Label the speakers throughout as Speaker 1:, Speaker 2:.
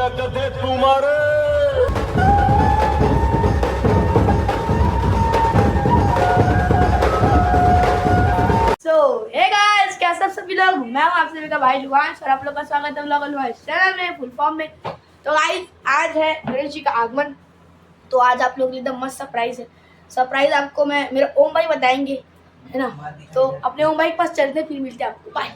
Speaker 1: साल्या गधे तुम्हारे।
Speaker 2: Hey guys, कैसे सभी लोग, मैं हूं आप सभी का भाई लुआंश और आप लोग का स्वागत है व्लॉग चैनल में फुल फॉर्म में। तो गाइस, आज है गणेश जी का आगमन। तो आज आप लोग के लिए एकदम मस्त सरप्राइज है। सरप्राइज आपको मैं मेरे ओम भाई बताएंगे, है ना। तो अपने ओम भाई के पास चलते फिर मिलते हैं आपको। बाय।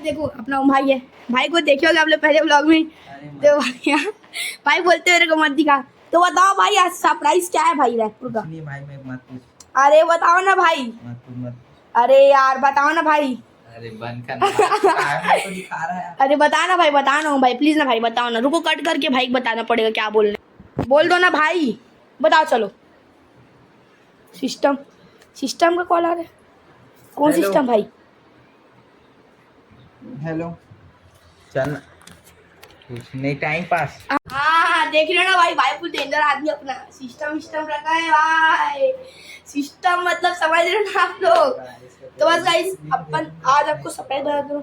Speaker 2: देखो अपना ओम भाई है, भाई को देखे होगे आप लोग पहले व्लॉग में। तो भाई बोलते मेरे को मत दिखा। तो बताओ भाई, आज सरप्राइज क्या है भाई रायपुर का?
Speaker 3: नहीं भाई, मैं मत पूछ।
Speaker 2: अरे बताओ ना भाई।
Speaker 3: मत।
Speaker 2: अरे यार बताओ ना भाई।
Speaker 3: अरे बंद करना भाई, तो दिखा रहा है।
Speaker 2: अरे बता ना भाई, बता ना भाई, प्लीज ना भाई, बताओ ना। रुको, कट करके भाई को बताना पड़ेगा क्या बोल रहे। बोल दो ना भाई, बताओ। चलो। सिस्टम का कॉल आ रहा है। कौन
Speaker 3: हेलो।
Speaker 2: सिस्टम भाई?
Speaker 3: हेलो, चल कुछ नहीं, टाइम पास।
Speaker 2: हाँ देख लो ना भाई, फुल डेंजर आदमी अपना। सिस्टम रखा है भाई। सिस्टम मतलब समझ रहे हो ना आप लोग। तो बस गाइस, अपन आज आपको सरप्राइज बता दूँ।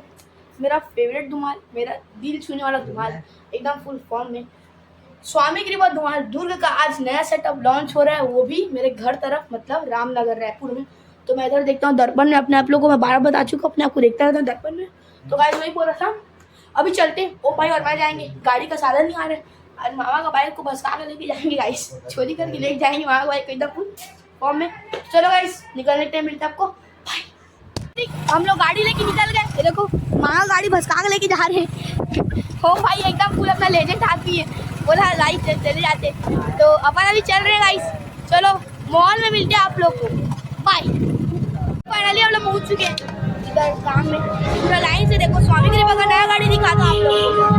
Speaker 2: मेरा फेवरेट धुमाल, मेरा दिल छूने वाला धुमाल, एकदम फुल फॉर्म में। स्वामी कृपा धुमाल दुर्ग का आज नया सेटअप लॉन्च हो रहा है, वो भी मेरे घर तरफ, मतलब रामनगर रायपुर में। तो मैं इधर देखता हूँ दर्पण में अपने आप लोगों को, मैं 12 बता चुका, अपने आप को देखता रहता हूँ दर्पण में। तो गाइस वही बोल रहा था, अभी चलते हैं। ओ भाई और मैं जाएंगे, गाड़ी का साधन नहीं आ रहा है। आज मामा का बाइक को भसका कर लेके जाएंगे गाइस, चोरी करके लेके जाएंगे मामा का बाइक एकदम फुल फॉर्म में। चलो गाइस, निकलने टाइम मिलता है आपको। हम लोग गाड़ी लेके निकल गए। ये देखो मामा गाड़ी भसका के लेके जा रहे हैं। हो भाई एकदम फुल अपना लेजेंड आदमी है, बोला गाइस चले जाते। तो अपन अभी चल रहे हैं गाइस। चलो मॉल में मिलते हैं आप लोग को। बाय। फाइनली हम लोग पहुंच चुके हैं इधर काम में। पूरा लाइन से देखो, स्वामी कृपा का नया गाड़ी दिखाता हूं आप लोग को।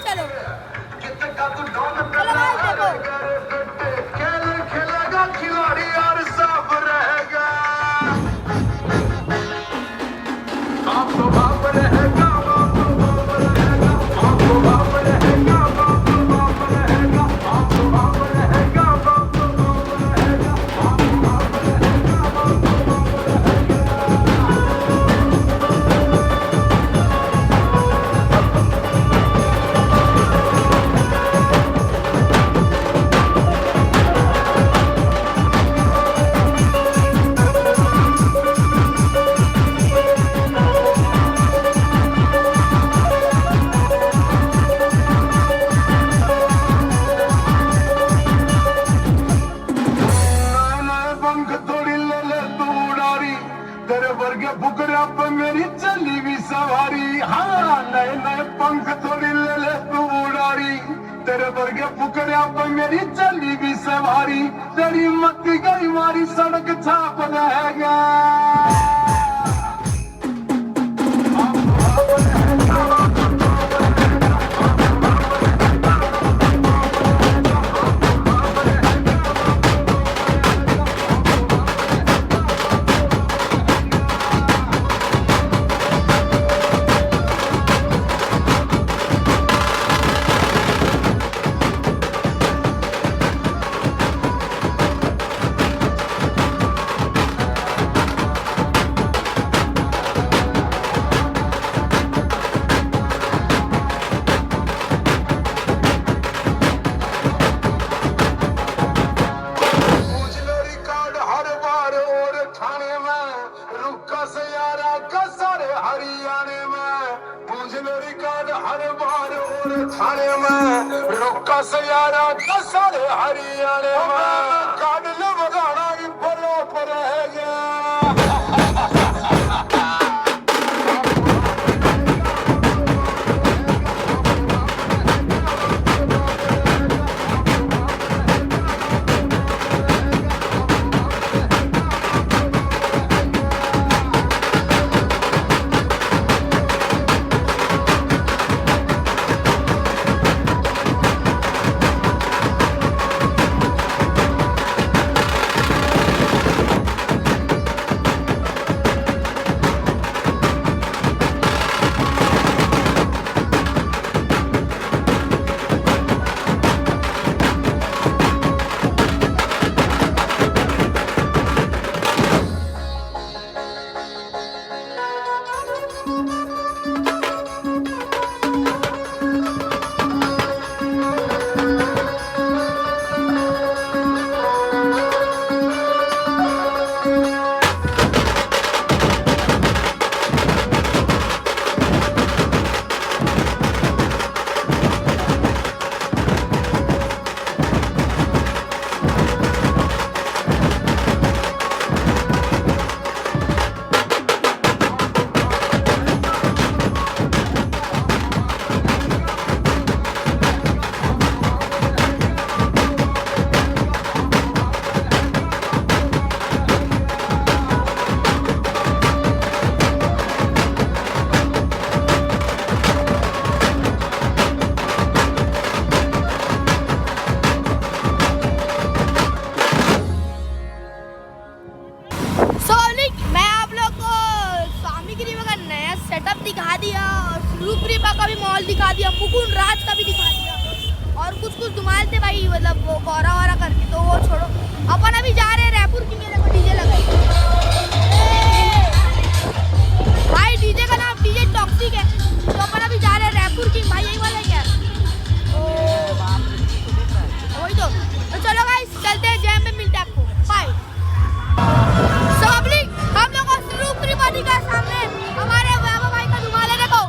Speaker 2: चलो चलो गाइस देखो
Speaker 1: खेलेगा खिलाड़ी और सब रहेगा आपको बाप रहेगा आपको बाप रहेगा आपको बाप रहेगा आपको बाप रहेगा आपको बाप रहेगा आपको बाप रहेगा आपको बाप रहेगा आपको बाप पंख थोड़ी ले ले तू उड़ारी तेरे वर्गे फुकरा पे मेरी चली भी सवारी हाँ नए नए पंख थोड़ी ले ले तू उड़ारी तेरे वर्गे फुकरा पे मेरी चली भी सवारी तेरी मत्ती गई मारी सड़क छाप रहेगा हरियाणे में पूछ लो रिकॉर्ड हर बार और थाने में रुका सयारा कसर हरियाणे में काट लो बगाना फलो पर है गया
Speaker 2: दिखा दिया और KRIPA का भी मॉल दिखा दिया, मुकुंद राज का भी दिखा दिया और कुछ धुमाल थे भाई, मतलब वो गौरा वौरा करके, तो वो छोड़ो। अपन अभी जा रहे हैं रायपुर की, मेरे को डीजे लगाई भाई, डीजे का नाम डीजे टॉक्सिक है, तो अपन अभी जा रहे हैं रायपुर की भाई, यही वाला है क्या? वही तो चलो गाइस चलते हैं, जैम में मिलते हैं आपको, बाय। हम लोग KRIPA दिखा सामने, हमारे बाबा भाई का धुमाल है, देखो।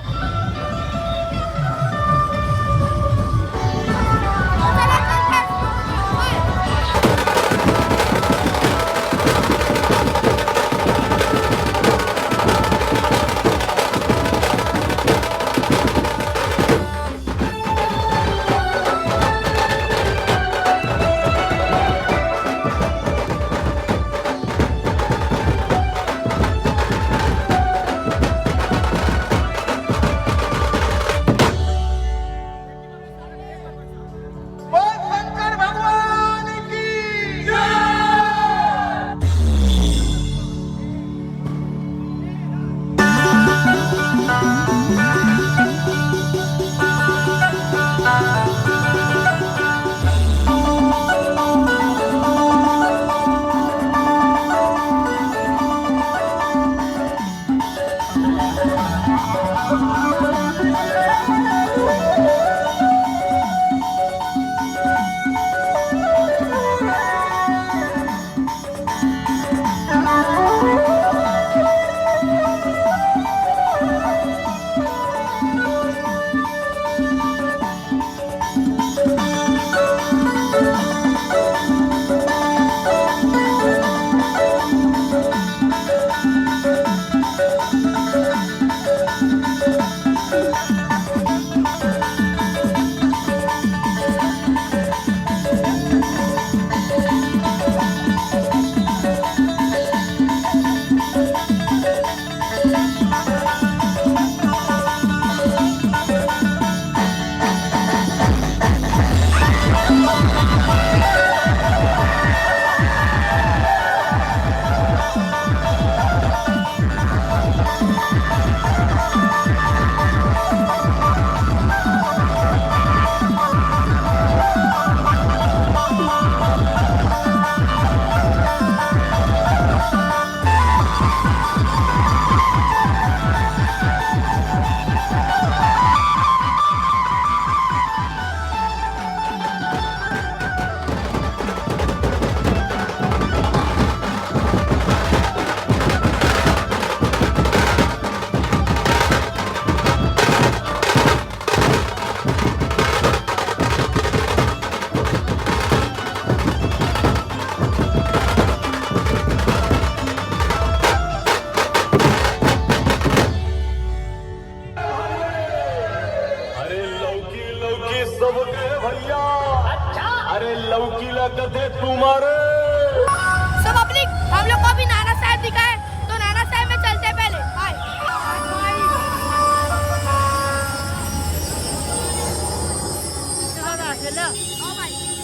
Speaker 1: ये सब के भैया अरे लौकीला कथे तुम्हारे
Speaker 2: सब पब्लिक हम लोग को अभी नाना साहब दिखा है तो नाना साहब में चलते हैं पहले हाय हाँ भाई